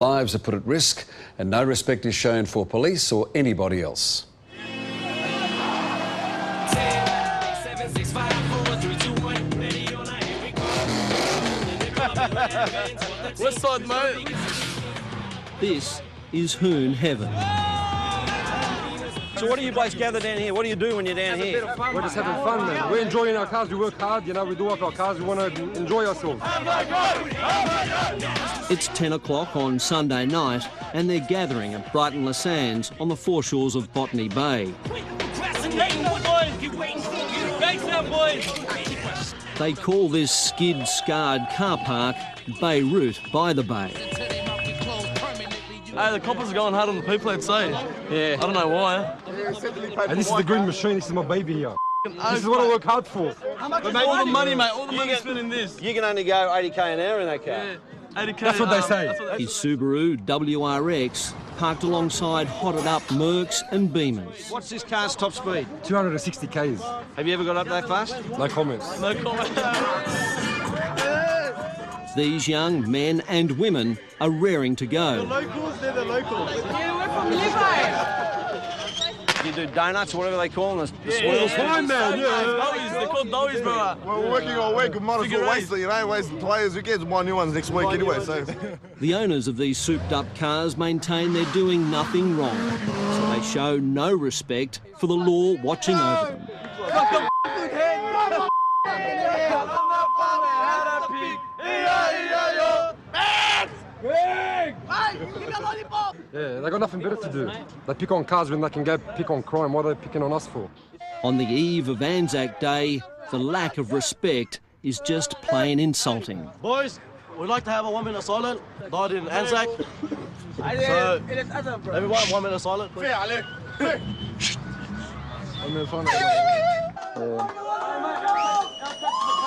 Lives are put at risk and no respect is shown for police or anybody else. West side, mate. This is Hoon heaven. So what do you boys gather down here? What do you do when you're down here? We're just having fun, man. We're enjoying our cars. We work hard, you know, we do up our cars. We want to enjoy ourselves. It's 10 o'clock on Sunday night and they're gathering at Brighton Les Sands on the foreshores of Botany Bay. They call this skid-scarred car park Beirut by the Bay. Hey, the coppers are going hard on the people outside. Yeah. I don't know why. And this is the green machine. This is my baby here. This is what I work hard for. But mate, all the money, mate. All the money's spent in this. You can only go 80k an hour in that car. Yeah. 80k. That's what they say. His Subaru WRX parked alongside hotted-up Mercs and Beamers. What's this car's top speed? 260 k's. Have you ever got up that fast? No comments. No comment. These young men and women are raring to go. Locals, they're the locals. Yeah, we're from Levi. You do donuts or whatever they call them, the Yeah, swirls. fine, man. Yeah. They're called doughies, brother. Well, we're working all week. We might as well waste it, you know, waste the players. Who cares? We'll buy new ones next week anyway, so. The owners of these souped-up cars maintain they're doing nothing wrong, so they show no respect for the law watching over them. Yeah, they got nothing better to do. They pick on cars when they can go pick on crime. What are they picking on us for? On the eve of Anzac Day, the lack of respect is just plain insulting. Boys, we'd like to have a 1 minute silent. Died in Anzac. So, everyone, 1 minute silent, please.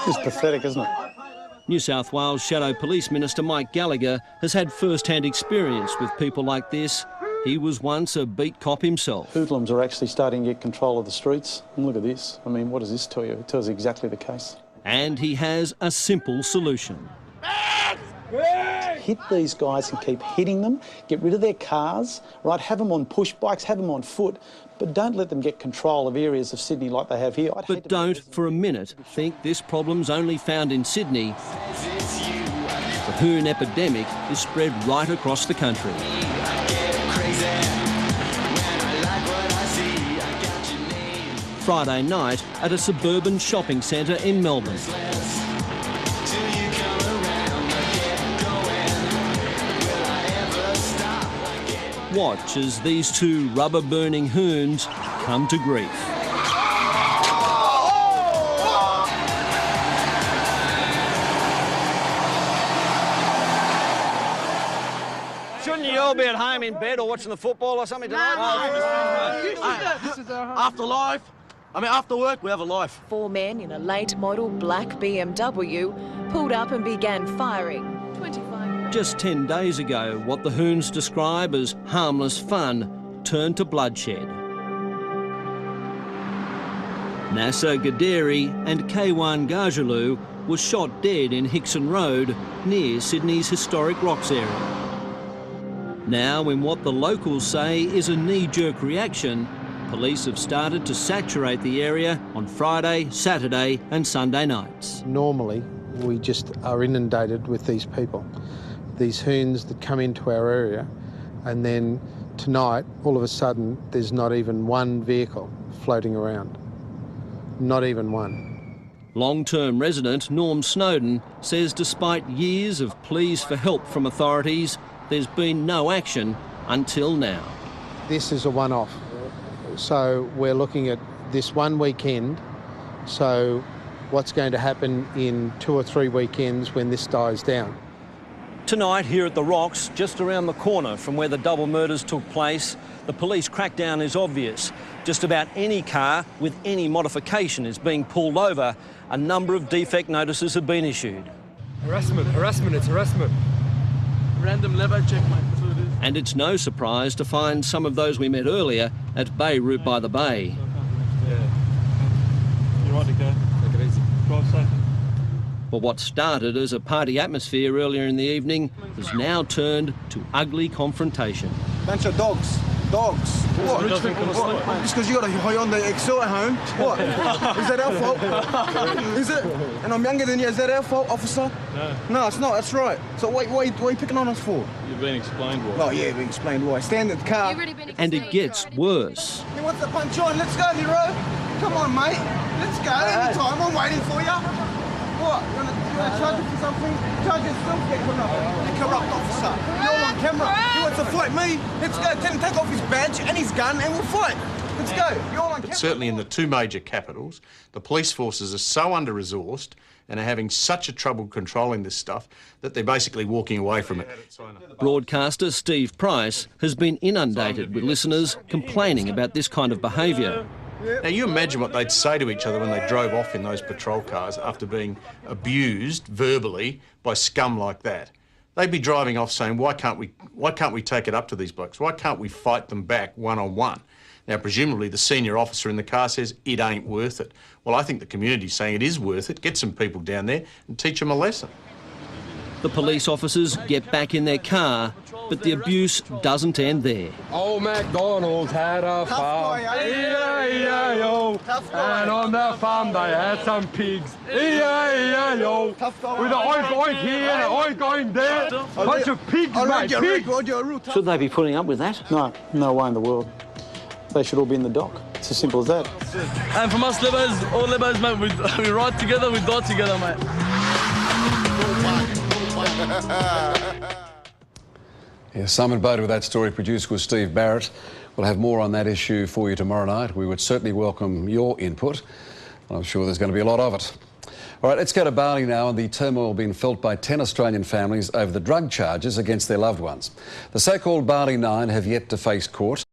It's pathetic, isn't it? New South Wales Shadow Police Minister Mike Gallagher has had first-hand experience with people like this. He was once a beat cop himself. Hoodlums are actually starting to get control of the streets. And look at this. I mean, what does this tell you? It tells you exactly the case. And he has a simple solution. Hit these guys and keep hitting them. Get rid of their cars, right? Have them on push bikes, have them on foot, but don't let them get control of areas of Sydney like they have here. But don't for a minute think this problem's only found in Sydney. The Hoon epidemic is spread right across the country. Friday night at a suburban shopping centre in Melbourne. Watch as these two rubber-burning hoons come to grief. Shouldn't you all be at home in bed or watching the football or something tonight? Afterlife. I mean, after work, we have a life. 4 men in a late model black BMW pulled up and began firing. 25. Just 10 days ago, what the Hoons describe as harmless fun turned to bloodshed. Nasser Gaderi and K1 Gajalou were shot dead in Hickson Road near Sydney's historic Rocks area. Now, in what the locals say is a knee-jerk reaction, police have started to saturate the area on Friday, Saturday and Sunday nights. Normally, we just are inundated with these people, these hoons that come into our area, and then tonight, all of a sudden, there's not even one vehicle floating around. Not even one. Long-term resident Norm Snowden says despite years of pleas for help from authorities, there's been no action until now. This is a one-off. So we're looking at this one weekend. So what's going to happen in 2 or 3 weekends when this dies down? Tonight here at the Rocks, just around the corner from where the double murders took place, the police crackdown is obvious. Just about any car with any modification is being pulled over. A number of defect notices have been issued. Harassment, it's harassment. Random lever check, mate. That's what it is. And it's no surprise to find some of those we met earlier at Beirut by the Bay. Yeah. You're right to go. Take it easy. Drive safe. But what started as a party atmosphere earlier in the evening has now turned to ugly confrontation. Bunch of dogs. Dogs. What? Just because you got a Hyundai Excel at home? What? Is that our fault? Is it? And I'm younger than you. Is that our fault, officer? No. No, it's not. That's right. So what are you picking on us for? You've been explained why. Oh, yeah, we explained why. Stand in the car. And it gets worse. He wants to punch on. Let's go, Hero. Come on, mate. Let's go. Anytime. I'm waiting for you. What? You want to charge him for something? Charge yourself, get corrupt. You corrupt officer. You're on camera. He wants to fight me. Let's go. Tell him to take off his badge and his gun and we'll fight. Let's go. You're on camera. But certainly in the two major capitals, the police forces are so under-resourced and are having such a trouble controlling this stuff that they're basically walking away from it. Broadcaster Steve Price has been inundated with listeners complaining about this kind of behaviour. Now, you imagine what they'd say to each other when they drove off in those patrol cars after being abused verbally by scum like that. They'd be driving off saying, why can't we take it up to these blokes? Why can't we fight them back one-on-one? Now, presumably the senior officer in the car says, it ain't worth it. Well, I think the community's saying it is worth it. Get some people down there and teach them a lesson. The police officers get back in their car, but the abuse doesn't end there. Old MacDonald's had a farm, E-I-E-I-O, and on that farm they had some pigs, E-I-E-I-O, with an oink here and an oink going there, bunch of pigs, mate, pigs. Should they be putting up with that? No, no way in the world. They should all be in the dock. It's as simple as that. And from us Libbers, all Libbers, mate, we ride together, we die together, mate. Yes, Simon Bode with that story. Producer was Steve Barrett. We'll have more on that issue for you tomorrow night. We would certainly welcome your input. I'm sure there's going to be a lot of it. All right, let's go to Bali now and the turmoil being felt by 10 Australian families over the drug charges against their loved ones. The so-called Bali Nine have yet to face court.